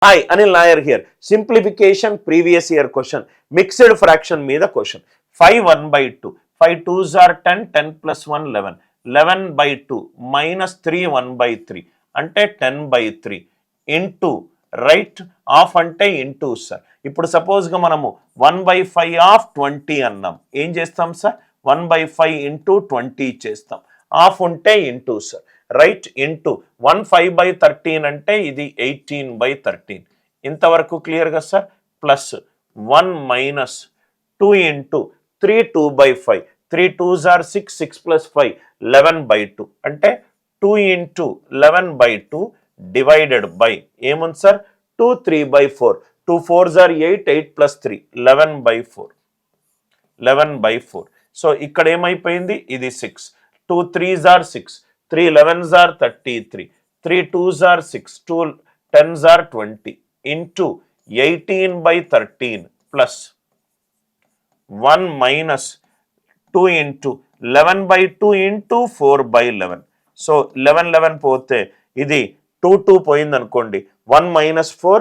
Hi, Anil Nair here. Simplification previous year question. Mixed fraction మీద question. 5 1 by 2. 5 2s are 10, 10 plus 1 11. 11 by 2 minus 3 1 by 3. అంటే 10 by 3 into right of అంటే into sir. ఇప్పుడు సపోజ్గా మనము 1/5 of 20 అన్నాం. ఏం చేస్తాం sir? 1/5 into 20 చేస్తాం. ఆఫ్ ఉంటే ఇంటూ సార్. రైట్ ఇంటూ 1/5/13 అంటే ఇది 18/13. ఇంతవరకు క్లియర్గా sir? Plus 1 minus 2 into 3 2/5. 3 2s are 6, 6 plus 5 11/2 అంటే 2 ఇంటూ 11/2 divided by ఏముంది sir? 2 3/4. 2 4s are 8, 8 plus 3 11/4. 11/4. So ఇక్కడ ఏమైపోయింది? ఇది 6. 2 3s are 6. 3 11s are 33. 3 2s are 6. 2 10s are 20 into 18/13 plus 1 minus 2 into 11/2 into 4/11. So 11 11 పోతే ఇది 2 2 పోయింది అనుకోండి. 1 minus 4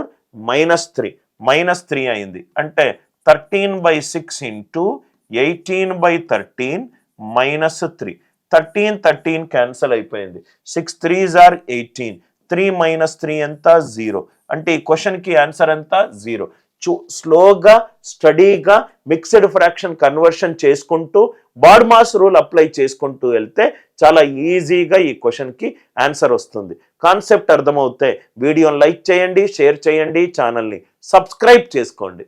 minus 3 minus 3 అయింది. అంటే 13/6 into 18/13 minus 3. 13 13 క్యాన్సల్ అయిపోయింది. 6 3s are 18. 3 minus 3 ఎంత? 0. అంటే ఈ క్వశ్చన్కి ఆన్సర్ ఎంత? 0. స్లోగా స్టడీగా మిక్స్డ్ ఫ్రాక్షన్ కన్వర్షన్ చేసుకుంటూ బాడ్మాస్ రూల్ అప్లై చేసుకుంటూ వెళ్తే చాలా ఈజీగా ఈ క్వశ్చన్కి ఆన్సర్ వస్తుంది. కాన్సెప్ట్ అర్థమవుతే వీడియోని లైక్ చేయండి, షేర్ చేయండి, ఛానల్ని సబ్స్క్రైబ్ చేసుకోండి.